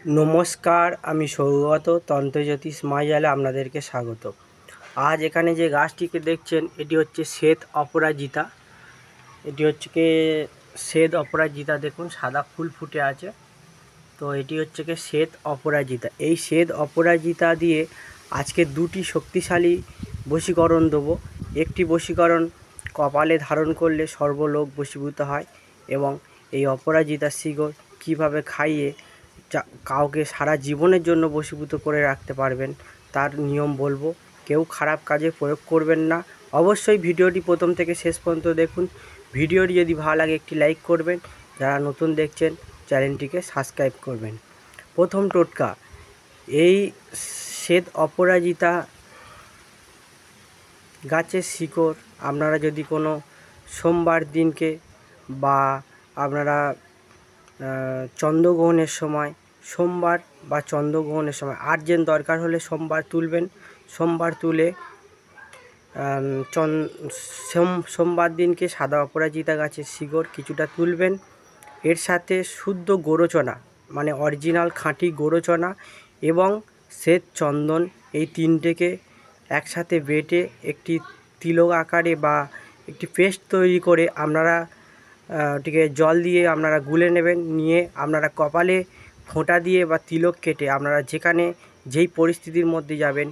নমস্কার, আমি সৌগত তন্ত্রজ্যোতিষ মায়াজালে আপনাদেরকে স্বাগত। আজ এখানে যে গাছটিকে দেখছেন এটি হচ্ছে শ্বেত অপরাজিতা। এটি হচ্ছে কি শ্বেত অপরাজিতা, দেখুন সাদা ফুল ফুটে আছে। তো এটি হচ্ছে কি শ্বেত অপরাজিতা। এই শ্বেত অপরাজিতা দিয়ে আজকে দুটি শক্তিশালী বশীকরণ দেবো। একটি বশীকরণ কপালে ধারণ করলে সর্বলোক বশীভূত হয়, এবং এই অপরাজিতা শিকড় কীভাবে খাইয়ে কাউকে সারা জীবনের জন্য বশীভূত করে রাখতে পারবেন তার নিয়ম বলবো। কেউ খারাপ কাজে প্রয়োগ করবেন না। অবশ্যই ভিডিওটি প্রথম থেকে শেষ পর্যন্ত দেখুন। ভিডিওটি যদি ভালো লাগে একটি লাইক করবেন, যারা নতুন দেখছেন চ্যানেলটিকে সাবস্ক্রাইব করবেন। প্রথম টোটকা, এই শ্বেত অপরাজিতা গাছের শিকড় আপনারা যদি কোনো সোমবার দিনকে বা আপনারা চন্দ্রগ্রহণের সময়, সোমবার বা চন্দ্রগ্রহণের সময় আর্জেন্ট দরকার হলে সোমবার তুলবেন। সোমবার তুলে সোমবার দিনকে সাদা অপরাজিতা গাছের শিকড় কিছুটা তুলবেন। এর সাথে শুদ্ধ গোরচনা, মানে অরিজিনাল খাঁটি গোরচনা এবং শ্বেত চন্দন, এই তিনটেকে একসাথে বেটে একটি তিলক আকারে বা একটি পেস্ট তৈরি করে আপনারা ওটিকে জল দিয়ে আপনারা গুলে নেবেন। নিয়ে আপনারা কপালে ফোঁটা দিয়ে বা তিলক কেটে আপনারা যেখানে যেই পরিস্থিতির মধ্যে যাবেন,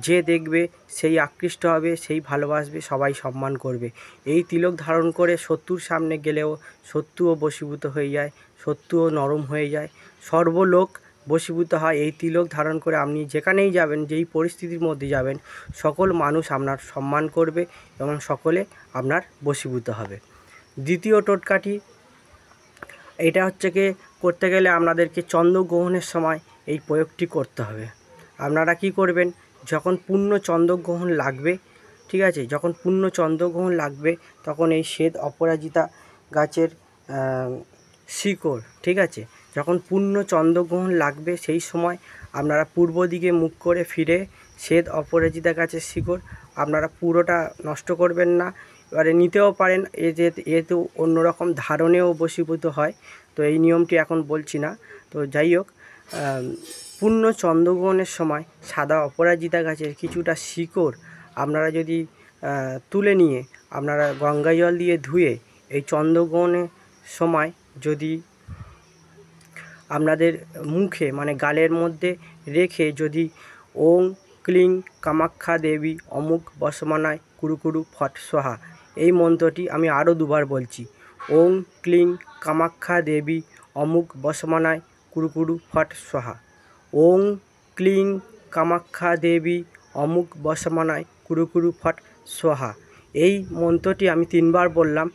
যে দেখবে সেই আকৃষ্ট হবে, সেই ভালোবাসবে, সবাই সম্মান করবে। এই তিলক ধারণ করে শত্রুর সামনে গেলেও শত্রুও বশীভূত হয়ে যায়, শত্রুও নরম হয়ে যায়, সর্বলোক বশীভূত হয়। এই তিলক ধারণ করে আপনি যেখানেই যাবেন, যেই পরিস্থিতির মধ্যে যাবেন, সকল মানুষ আপনার সম্মান করবে এবং সকলে আপনার বশীভূত হবে। দ্বিতীয় টোটকাটি, এটা হচ্ছে কি করতে গেলে আপনাদেরকে চন্দ্রগ্রহণের সময় এই প্রয়োগটি করতে হবে। আপনারা কি করবেন, যখন পূর্ণ চন্দ্রগ্রহণ লাগবে, ঠিক আছে, যখন পূর্ণ চন্দ্রগ্রহণ লাগবে তখন এই শ্বেত অপরাজিতা গাছের শিকড়, ঠিক আছে, যখন পূর্ণ চন্দ্রগ্রহণ লাগবে সেই সময় আপনারা পূর্ব দিকে মুখ করে ফিরে শ্বেত অপরাজিতা গাছের শিকড় আপনারা পুরোটা নষ্ট করবেন না। এবারে নিতেও পারেন, যেহেতু অন্যরকম ধারণেও বশীভূত হয়, তো এই নিয়মটি এখন বলছি না। তো যাই হোক, পূর্ণ চন্দ্রগ্রহণের সময় সাদা অপরাজিতা গাছের কিছুটা শিকড় আপনারা যদি তুলে নিয়ে আপনারা গঙ্গা জল দিয়ে ধুয়ে এই চন্দ্রগ্রহণের সময় যদি আপনাদের মুখে, মানে গালের মধ্যে রেখে যদি ওং ক্লিং কামাখ্যা দেবী অমুক বসমানায় কুরুকুরু ফট সোহা, এই মন্ত্রটি আমি আরও দুবার বলছি, ওং ক্লিং কামাখ্যা দেবী অমুক বসমানায় কুরুকুরু ফট সোহা, ওং ক্লিং কামাখ্যা দেবী অমুক বসমানায় কুরুকুরু ফট সোহা, এই মন্ত্রটি আমি 3 বার বললাম।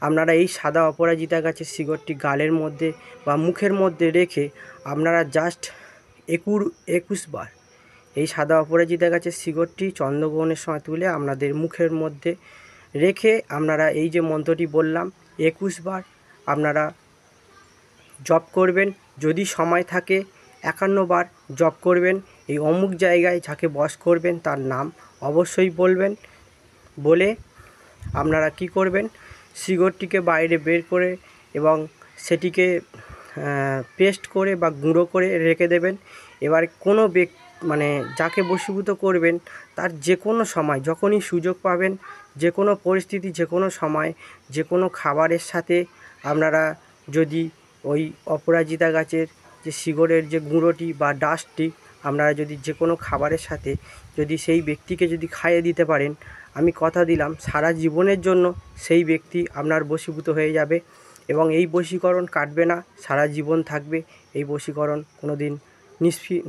আপনারা এই সাদা অপরাজিতা গাছের শিকড়টি গালের মধ্যে বা মুখের মধ্যে রেখে আপনারা জাস্ট 21 বার এই সাদা অপরাজিতা গাছের শিকড়টি চন্দ্রগ্রহণের সময় তুলে আপনাদের মুখের মধ্যে রেখে আপনারা এই যে মন্ত্রটি বললাম 21 বার আপনারা জপ করবেন। যদি সময় থাকে 51 বার জপ করবেন। এই অমুক জায়গায় যাকে বশ করবেন তার নাম অবশ্যই বলবেন। বলে আপনারা কি করবেন, শিকড়টিকে বাইরে বের করে এবং সেটিকে পেস্ট করে বা গুঁড়ো করে রেখে দেবেন। এবার কোনো মানে যাকে বশীভূত করবেন তার যে কোনো সময়, যখনই সুযোগ পাবেন, যে কোনো পরিস্থিতি, যে কোনো সময়, যে কোনো খাবারের সাথে আপনারা যদি ওই অপরাজিতা গাছের যে শিকড়ের যে গুঁড়োটি বা ডাস্টটি আপনারা যদি যে কোনো খাবারের সাথে যদি সেই ব্যক্তিকে যদি খাইয়ে দিতে পারেন, আমি কথা দিলাম সারা জীবনের জন্য সেই ব্যক্তি আপনার বশীভূত হয়ে যাবে এবং এই বশীকরণ কাটবে না, সারা জীবন থাকবে। এই বশীকরণ কোনো দিন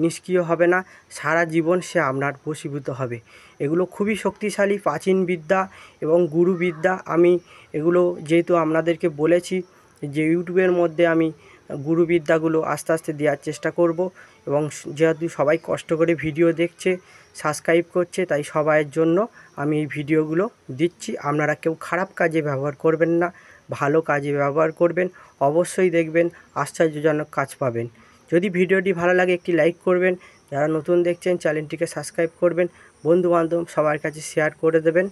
নিষ্ক্রিয় হবে না, সারা জীবন সে আপনার বশীভূত হবে। এগুলো খুবই শক্তিশালী প্রাচীন বিদ্যা এবং গুরুবিদ্যা। আমি এগুলো যেহেতু আপনাদেরকে বলেছি যে ইউটিউবের মধ্যে আমি গুরুবিদ্যাগুলো আস্তে আস্তে দেওয়ার চেষ্টা করব, এবং যেহেতু সবাই কষ্ট করে ভিডিও দেখছে, সাবস্ক্রাইব করছে, তাই সবাইয়ের জন্য আমি এই ভিডিওগুলো দিচ্ছি। আপনারা কেউ খারাপ কাজে ব্যবহার করবেন না, ভালো কাজে ব্যবহার করবেন, অবশ্যই দেখবেন আশ্চর্যজনক কাজ পাবেন। যদি ভিডিওটি ভালো লাগে একটি লাইক করবেন, যারা নতুন দেখছেন চ্যানেলটিকে সাবস্ক্রাইব করবেন, বন্ধুবান্ধব সবার কাছে শেয়ার করে দেবেন।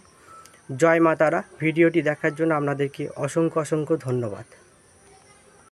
জয় মা তারা। ভিডিওটি দেখার জন্য আপনাদেরকে অসংখ্য ধন্যবাদ।